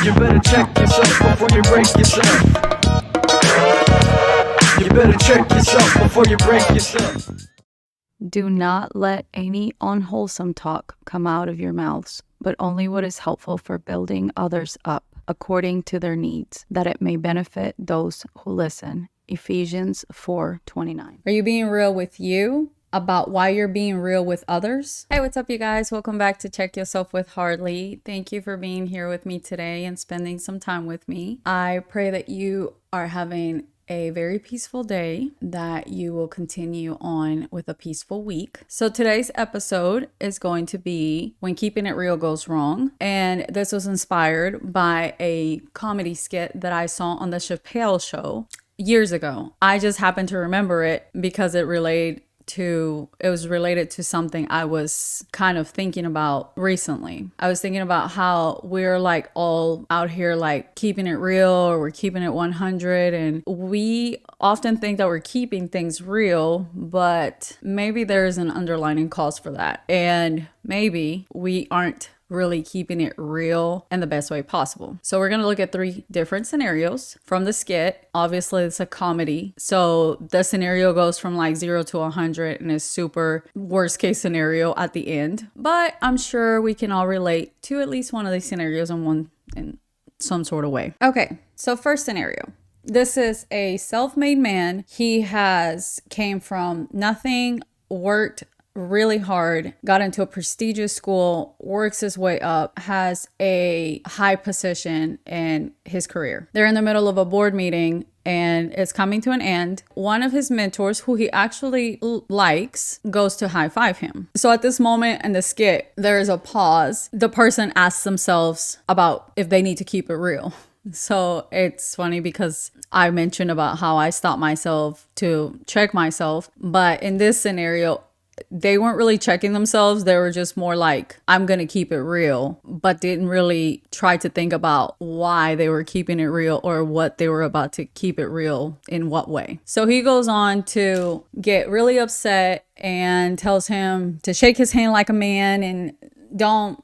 You better check yourself before you break yourself. You better check yourself before you break yourself. Do not let any unwholesome talk come out of your mouths, but only what is helpful for building others up according to their needs, that it may benefit those who listen. Ephesians 4:29. Are you being real with you about why you're being real with others? Hey, what's up, you guys? Welcome back to Check Yourself with Harley. Thank you for being here with me today and spending some time with me. I pray that you are having a very peaceful day, that you will continue on with a peaceful week. So today's episode is going to be When Keeping It Real Goes Wrong. And this was inspired by a comedy skit that I saw on the Chappelle Show years ago. I just happened to remember it because it was related to something I was kind of thinking about recently. I was thinking about how we're like all out here like keeping it real, or we're keeping it 100, and we often think that we're keeping things real, but maybe there's an underlying cause for that, and maybe we aren't really keeping it real in the best way possible. So we're going to look at 3 different scenarios from the skit. Obviously, it's a comedy. So the scenario goes from like 0 to 100 and is super worst case scenario at the end. But I'm sure we can all relate to at least one of these scenarios in some sort of way. Okay, so first scenario. This is a self-made man. He came from nothing, worked really hard, got into a prestigious school, works his way up, has a high position in his career. They're in the middle of a board meeting and it's coming to an end. One of his mentors, who he actually likes, goes to high five him. So at this moment in the skit, there is a pause. The person asks themselves about if they need to keep it real. So it's funny because I mentioned about how I stopped myself to check myself, but in this scenario, they weren't really checking themselves. They were just more like, I'm going to keep it real, but didn't really try to think about why they were keeping it real or what they were about to keep it real in what way. So he goes on to get really upset and tells him to shake his hand like a man and don't,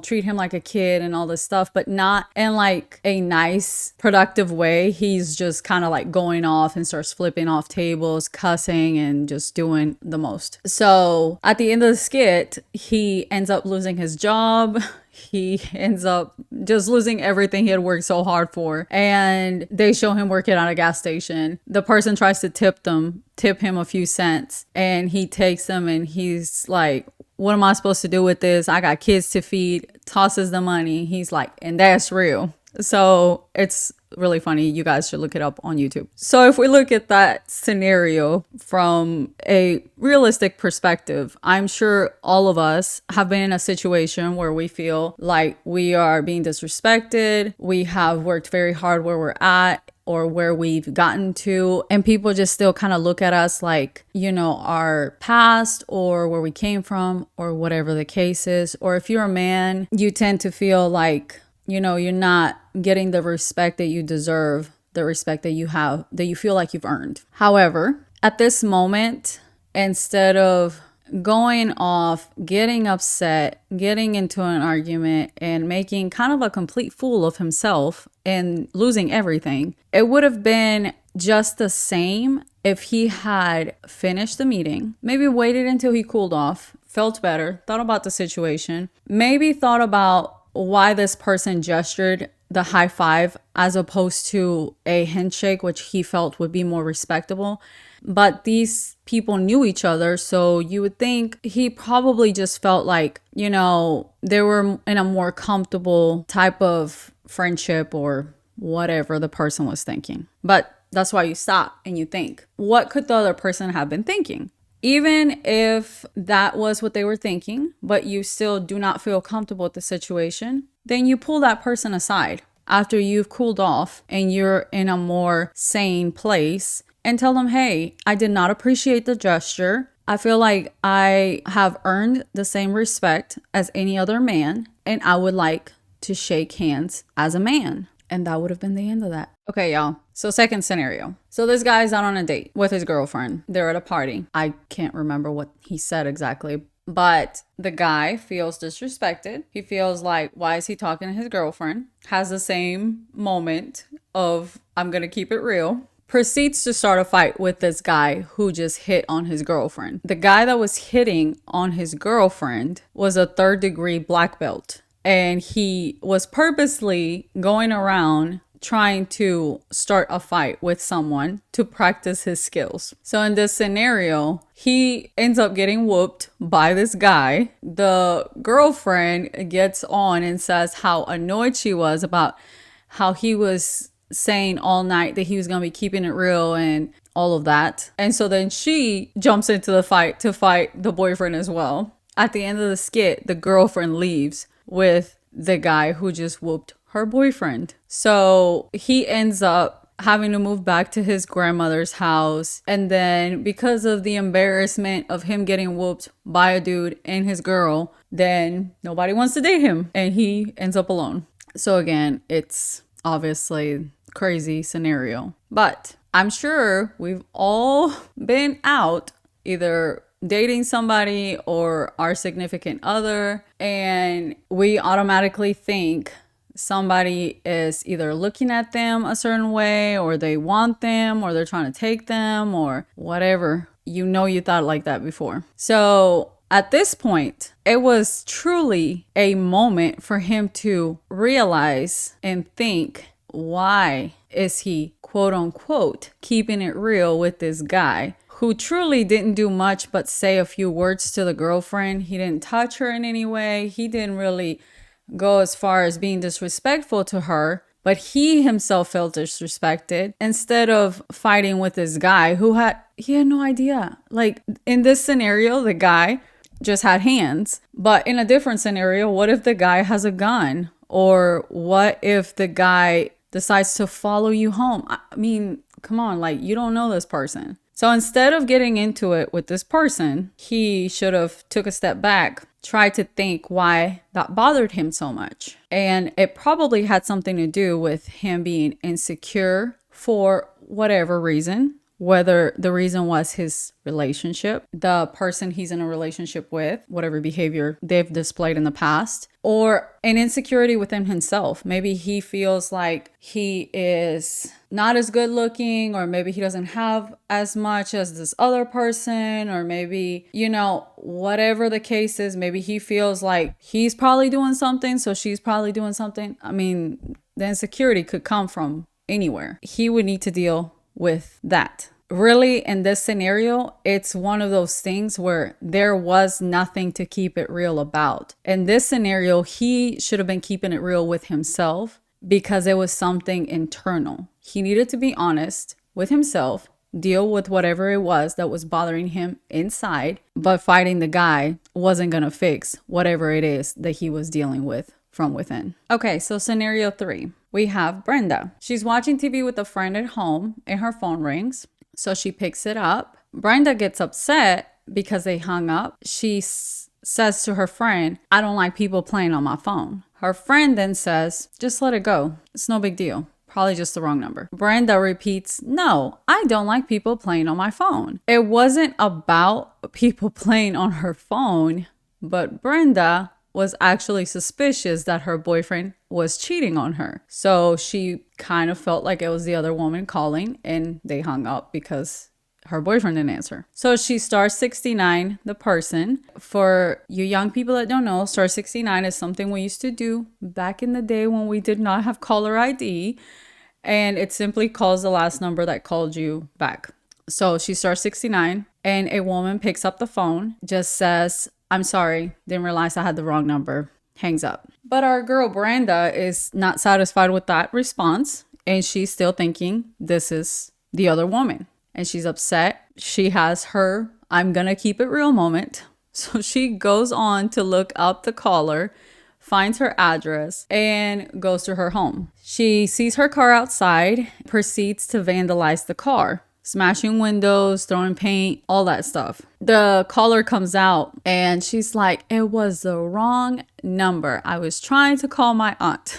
treat him like a kid and all this stuff, but not in like a nice, productive way. He's just kind of like going off and starts flipping off tables, cussing, and just doing the most. So at the end of the skit, he ends up losing his job. He ends up just losing everything he had worked so hard for. And they show him working at a gas station. The person tries to tip him a few cents, and he takes them and he's like, what am I supposed to do with this? I got kids to feed, tosses the money. He's like, and that's real. So it's really funny. You guys should look it up on YouTube. So if we look at that scenario from a realistic perspective, I'm sure all of us have been in a situation where we feel like we are being disrespected. We have worked very hard where we're at, or where we've gotten to, and people just still kind of look at us like, our past or where we came from or whatever the case is. Or if you're a man, you tend to feel like, you're not getting the respect that you deserve, the respect that you have, that you feel like you've earned. However, at this moment, instead of going off, getting upset, getting into an argument, and making kind of a complete fool of himself and losing everything, it would have been just the same if he had finished the meeting, maybe waited until he cooled off, felt better, thought about the situation, maybe thought about why this person gestured the high five as opposed to a handshake, which he felt would be more respectable. But these people knew each other, so you would think he probably just felt like, they were in a more comfortable type of friendship or whatever the person was thinking. But that's why you stop and you think, what could the other person have been thinking? Even if that was what they were thinking, but you still do not feel comfortable with the situation, then you pull that person aside after you've cooled off and you're in a more sane place and tell them, hey, I did not appreciate the gesture. I feel like I have earned the same respect as any other man, and I would like to shake hands as a man. And that would have been the end of that. Okay, y'all. So second scenario. So this guy's out on a date with his girlfriend. They're at a party. I can't remember what he said exactly, But the guy feels disrespected. He feels like, why is he talking to his girlfriend? Has the same moment of, I'm going to keep it real. Proceeds to start a fight with this guy who just hit on his girlfriend. The guy that was hitting on his girlfriend was a 3rd-degree black belt. And he was purposely going around trying to start a fight with someone to practice his skills. So in this scenario, he ends up getting whooped by this guy. The girlfriend gets on and says how annoyed she was about how he was saying all night that he was going to be keeping it real and all of that. And so then she jumps into the fight to fight the boyfriend as well. At the end of the skit, the girlfriend leaves with the guy who just whooped her boyfriend. So he ends up having to move back to his grandmother's house. And then because of the embarrassment of him getting whooped by a dude and his girl, then nobody wants to date him and he ends up alone. So again, it's obviously crazy scenario. But I'm sure we've all been out either dating somebody or our significant other, and we automatically think somebody is either looking at them a certain way, or they want them, or they're trying to take them, or whatever. You thought like that before. So at this point, it was truly a moment for him to realize and think, why is he, quote unquote, keeping it real with this guy who truly didn't do much but say a few words to the girlfriend? He didn't touch her in any way. He didn't really go as far as being disrespectful to her, but he himself felt disrespected instead of fighting with this guy he had no idea. Like in this scenario, the guy just had hands, but in a different scenario, what if the guy has a gun? Or what if the guy decides to follow you home? I mean, come on, like you don't know this person. So instead of getting into it with this person, he should have took a step back, tried to think why that bothered him so much. And it probably had something to do with him being insecure for whatever reason, whether the reason was his relationship, the person he's in a relationship with, whatever behavior they've displayed in the past, or an insecurity within himself. Maybe he feels like he is not as good looking, or maybe he doesn't have as much as this other person, or maybe, whatever the case is, maybe he feels like he's probably doing something, so she's probably doing something. I mean, the insecurity could come from anywhere. He would need to deal with that. Really, in this scenario, it's one of those things where there was nothing to keep it real about. In this scenario, he should have been keeping it real with himself because it was something internal. He needed to be honest with himself, deal with whatever it was that was bothering him inside, but fighting the guy wasn't going to fix whatever it is that he was dealing with from within. Okay, so scenario 3. We have Brenda. She's watching TV with a friend at home and her phone rings. So she picks it up. Brenda gets upset because they hung up. She says to her friend, I don't like people playing on my phone. Her friend then says, just let it go. It's no big deal. Probably just the wrong number. Brenda repeats, no, I don't like people playing on my phone. It wasn't about people playing on her phone, but Brenda was actually suspicious that her boyfriend was cheating on her. So she kind of felt like it was the other woman calling, and they hung up because her boyfriend didn't answer. So she star 69 the person. For you young people that don't know, star 69 is something we used to do back in the day when we did not have caller ID, and it simply calls the last number that called you back. So she stars 69 and a woman picks up the phone, just says, I'm sorry, didn't realize I had the wrong number, hangs up. But our girl Brenda is not satisfied with that response, and she's still thinking this is the other woman. And she's upset. She has her I'm gonna keep it real moment. So she goes on to look up the caller, finds her address, and goes to her home. She sees her car outside, proceeds to vandalize the car, smashing windows, throwing paint, all that stuff. The caller comes out and she's like, it was the wrong number. I was trying to call my aunt.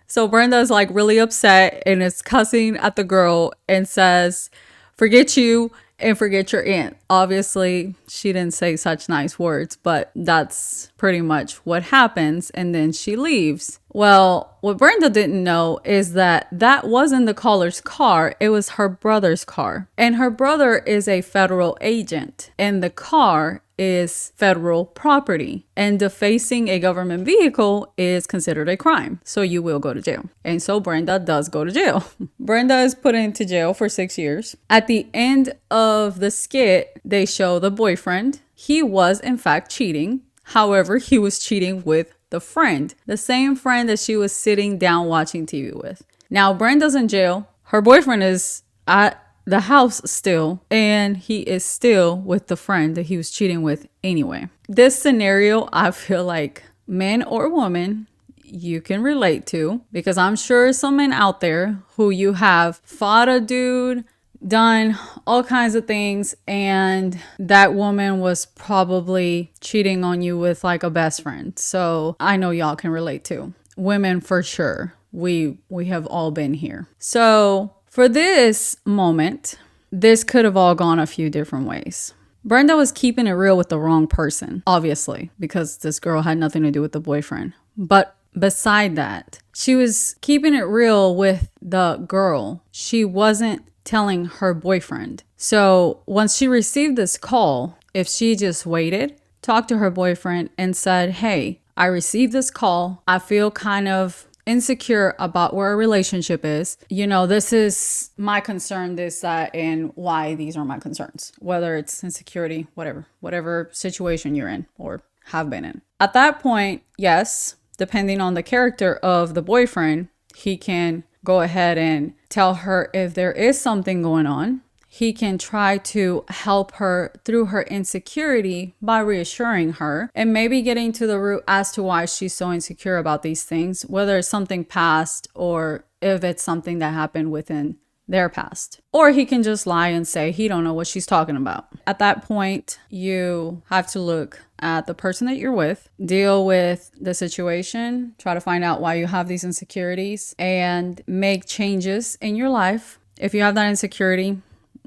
So Brenda's like really upset and is cussing at the girl and says, forget you and forget your aunt. Obviously, she didn't say such nice words, but that's pretty much what happens. And then she leaves. Well, what Brenda didn't know is that that wasn't the caller's car. It was her brother's car. And her brother is a federal agent. And the car is federal property. And defacing a government vehicle is considered a crime. So you will go to jail. And so Brenda does go to jail. Brenda is put into jail for 6 years. At the end of the skit, they show the boyfriend. He was, in fact, cheating. However, he was cheating with the friend, the same friend that she was sitting down watching TV with. Now, Brenda's in jail. Her boyfriend is at the house still, and he is still with the friend that he was cheating with anyway. This scenario, I feel like men or women, you can relate to, because I'm sure some men out there who you have fought a dude, done all kinds of things, and that woman was probably cheating on you with like a best friend. So I know y'all can relate to. Women for sure. We have all been here. So for this moment, this could have all gone a few different ways. Brenda was keeping it real with the wrong person, obviously, because this girl had nothing to do with the boyfriend. But beside that, she was keeping it real with the girl. She wasn't telling her boyfriend. So once she received this call, if she just waited, talked to her boyfriend and said, hey, I received this call. I feel kind of insecure about where our relationship is. You know, this is my concern, this, that, and why these are my concerns. Whether it's insecurity, whatever situation you're in or have been in. At that point, yes, depending on the character of the boyfriend, he can go ahead and tell her if there is something going on. He can try to help her through her insecurity by reassuring her and maybe getting to the root as to why she's so insecure about these things, whether it's something past or if it's something that happened within their past. Or he can just lie and say he don't know what she's talking about. At that point, you have to look at the person that you're with, deal with the situation, try to find out why you have these insecurities, and make changes in your life. If you have that insecurity,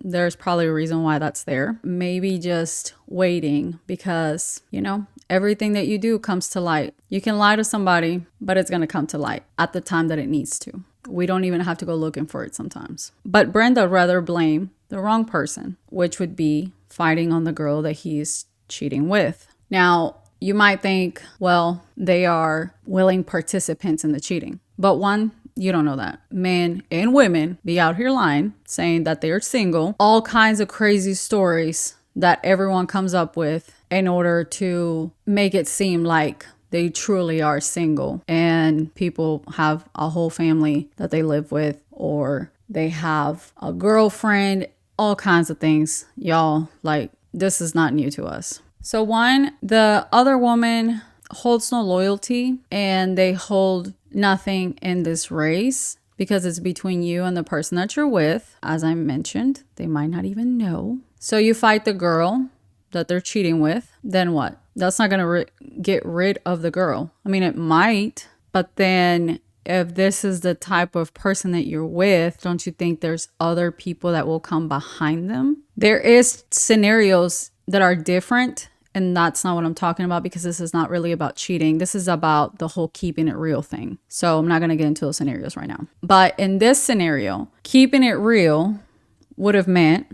there's probably a reason why that's there. Maybe just waiting, because, you know, everything that you do comes to light. You can lie to somebody, but it's going to come to light at the time that it needs to. We don't even have to go looking for it sometimes. But Brenda rather blame the wrong person, which would be fighting on the girl that he's cheating with. Now, you might think, well, they are willing participants in the cheating. But one, you don't know that. Men and women be out here lying, saying that they're single. All kinds of crazy stories that everyone comes up with in order to make it seem like they truly are single, and people have a whole family that they live with, or they have a girlfriend, all kinds of things. Y'all, like, this is not new to us. So one, the other woman holds no loyalty, and they hold nothing in this race because it's between you and the person that you're with. As I mentioned, they might not even know. So you fight the girl that they're cheating with, then what? That's not going to get rid of the girl. I mean, it might, but then if this is the type of person that you're with, don't you think there's other people that will come behind them? There is scenarios that are different, and that's not what I'm talking about, because this is not really about cheating. This is about the whole keeping it real thing. So I'm not going to get into those scenarios right now. But in this scenario, keeping it real would have meant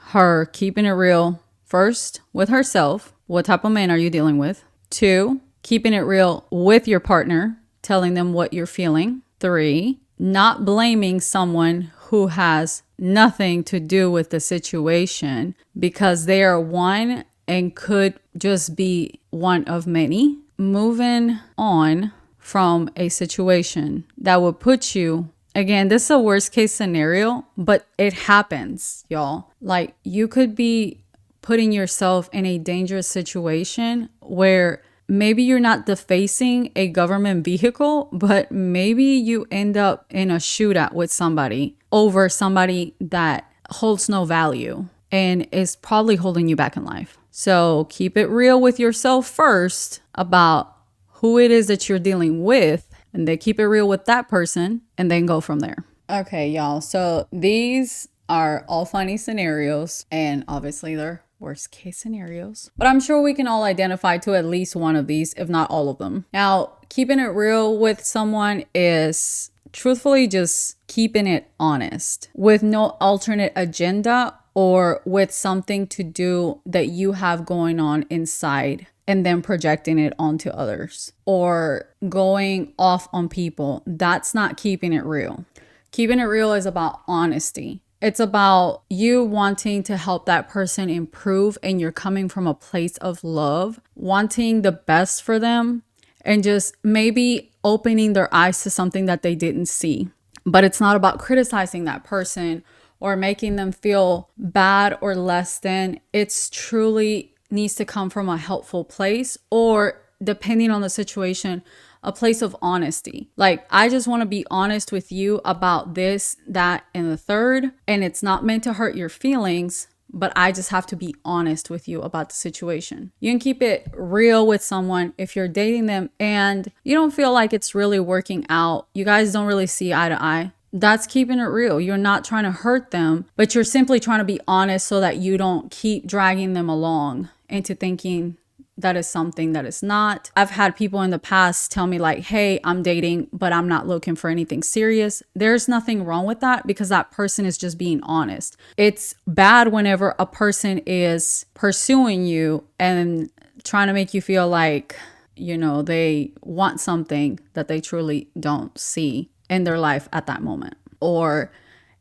her keeping it real first with herself. What type of man are you dealing with? 2, keeping it real with your partner, telling them what you're feeling. 3, not blaming someone who has nothing to do with the situation because they are one and could just be one of many. Moving on from a situation that would put you, again, this is a worst case scenario, but it happens, y'all. Like, you could be putting yourself in a dangerous situation where maybe you're not defacing a government vehicle, but maybe you end up in a shootout with somebody over somebody that holds no value and is probably holding you back in life. So keep it real with yourself first about who it is that you're dealing with, and then keep it real with that person and then go from there. Okay, y'all. So these are all funny scenarios, and obviously they're worst case scenarios. But I'm sure we can all identify to at least one of these, if not all of them. Now, keeping it real with someone is truthfully just keeping it honest with no alternate agenda or with something to do that you have going on inside and then projecting it onto others or going off on people. That's not keeping it real. Keeping it real is about honesty. It's about you wanting to help that person improve, and you're coming from a place of love, wanting the best for them, and just maybe opening their eyes to something that they didn't see. But it's not about criticizing that person or making them feel bad or less than. It's truly needs to come from a helpful place, or depending on the situation, a place of honesty. Like, I just want to be honest with you about this, that, and the third. And it's not meant to hurt your feelings, but I just have to be honest with you about the situation. You can keep it real with someone if you're dating them and you don't feel like it's really working out. You guys don't really see eye to eye. That's keeping it real. You're not trying to hurt them, but you're simply trying to be honest so that you don't keep dragging them along into thinking that is something that is not. I've had people in the past tell me like, hey, I'm dating, but I'm not looking for anything serious. There's nothing wrong with that because that person is just being honest. It's bad whenever a person is pursuing you and trying to make you feel like, you know, they want something that they truly don't see in their life at that moment. Or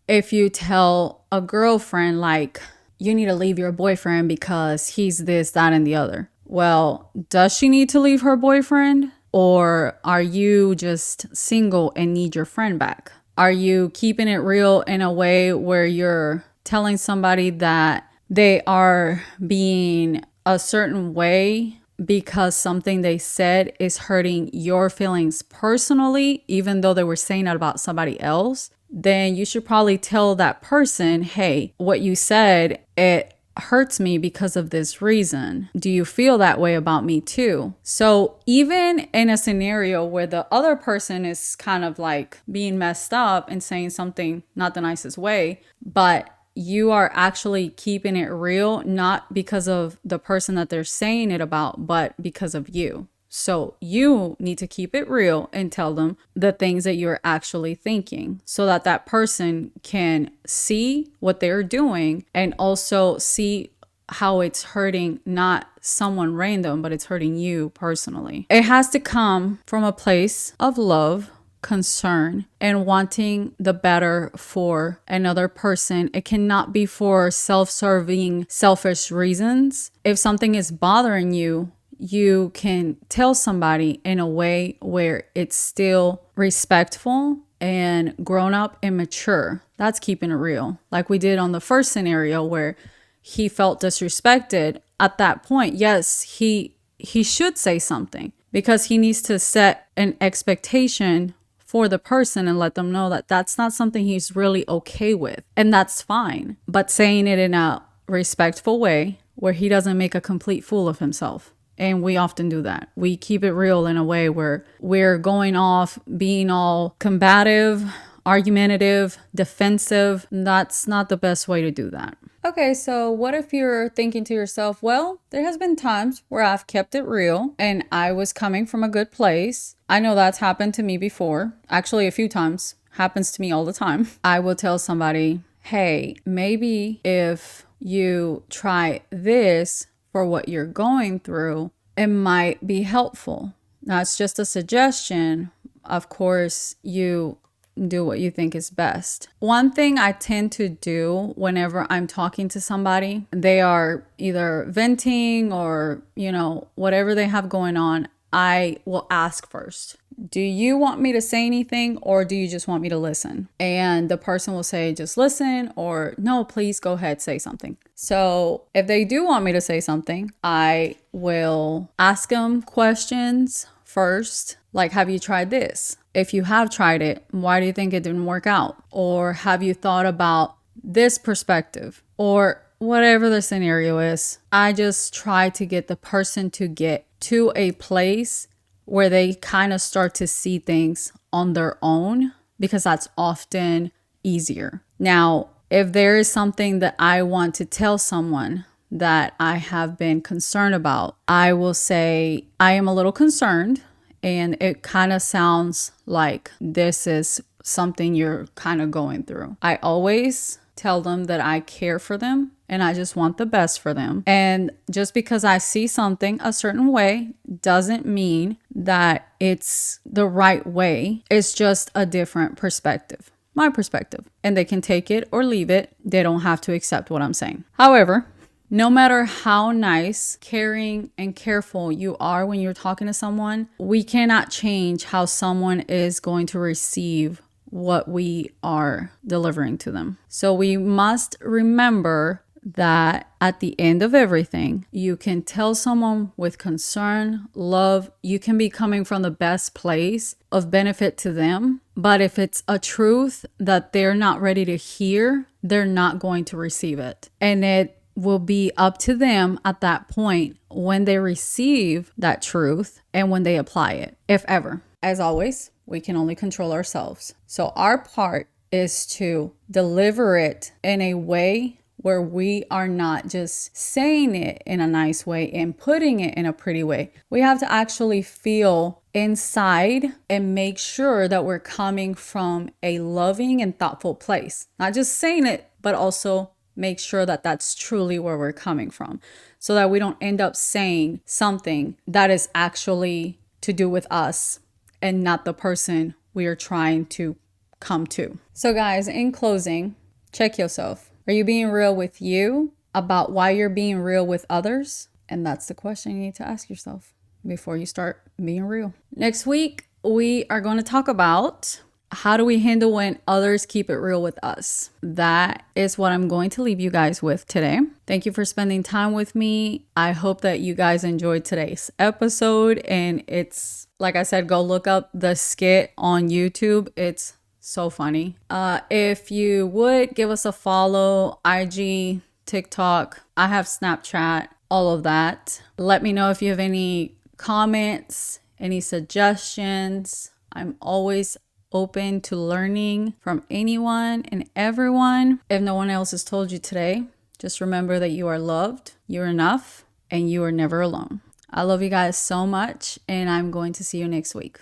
if you tell a girlfriend like, you need to leave your boyfriend because he's this, that, and the other. Well, does she need to leave her boyfriend? Or are you just single and need your friend back? Are you keeping it real in a way where you're telling somebody that they are being a certain way because something they said is hurting your feelings personally, even though they were saying that about somebody else? Then you should probably tell that person, hey, what you said, it hurts me because of this reason. Do you feel that way about me too? So even in a scenario where the other person is kind of like being messed up and saying something not the nicest way, but you are actually keeping it real, not because of the person that they're saying it about, but because of you. So you need to keep it real and tell them the things that you're actually thinking so that that person can see what they're doing and also see how it's hurting not someone random, but it's hurting you personally. It has to come from a place of love, concern, and wanting the better for another person. It cannot be for self-serving, selfish reasons. If something is bothering you, you can tell somebody in a way where it's still respectful and grown up and mature. That's keeping it real. Like we did on the first scenario where he felt disrespected. At that point, yes, he should say something because he needs to set an expectation for the person and let them know that that's not something he's really okay with. And that's fine. But saying it in a respectful way where he doesn't make a complete fool of himself. And we often do that. We keep it real in a way where we're going off, being all combative, argumentative, defensive. That's not the best way to do that. Okay, so what if you're thinking to yourself, well, there has been times where I've kept it real and I was coming from a good place. I know that's happened to me before. Actually, a few times. Happens to me all the time. I will tell somebody, hey, maybe if you try this for what you're going through, it might be helpful. That's just a suggestion. Of course, you do what you think is best. One thing I tend to do whenever I'm talking to somebody, they are either venting or, you know, whatever they have going on, I will ask first, do you want me to say anything or do you just want me to listen? And the person will say, just listen, or no, please go ahead, say something. So if they do want me to say something, I will ask them questions first. Like, have you tried this? If you have tried it, why do you think it didn't work out? Or have you thought about this perspective? Or whatever the scenario is, I just try to get the person to get to a place where they kind of start to see things on their own, because that's often easier. Now, If there is something that I want to tell someone that I have been concerned about, I will say, I am a little concerned, and it kind of sounds like this is something you're kind of going through. I always tell them that I care for them and I just want the best for them. And just because I see something a certain way doesn't mean that it's the right way. It's just a different perspective, my perspective. And they can take it or leave it. They don't have to accept what I'm saying. However, no matter how nice, caring, and careful you are when you're talking to someone, we cannot change how someone is going to receive what we are delivering to them. So we must remember that at the end of everything, you can tell someone with concern, love, you can be coming from the best place of benefit to them. But if it's a truth that they're not ready to hear, they're not going to receive it. And it will be up to them at that point when they receive that truth and when they apply it, if ever. As always, we can only control ourselves. So our part is to deliver it in a way where we are not just saying it in a nice way and putting it in a pretty way. We have to actually feel inside and make sure that we're coming from a loving and thoughtful place. Not just saying it, but also make sure that that's truly where we're coming from, so that we don't end up saying something that is actually to do with us and not the person we are trying to come to. So guys, in closing, check yourself. Are you being real with you about why you're being real with others? And that's the question you need to ask yourself before you start being real. Next week, we are going to talk about how do we handle when others keep it real with us? That is what I'm going to leave you guys with today. Thank you for spending time with me. I hope that you guys enjoyed today's episode. And it's, like I said, go look up the skit on YouTube. It's so funny. If you would give us a follow, IG, TikTok, I have Snapchat, all of that. Let me know if you have any comments, any suggestions. I'm always open to learning from anyone and everyone. If no one else has told you today, just remember that you are loved, you're enough, and you are never alone. I love you guys so much, and I'm going to see you next week.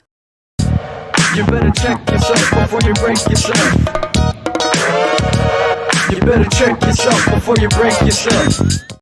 You better check yourself before you break yourself. You better check yourself before you break yourself.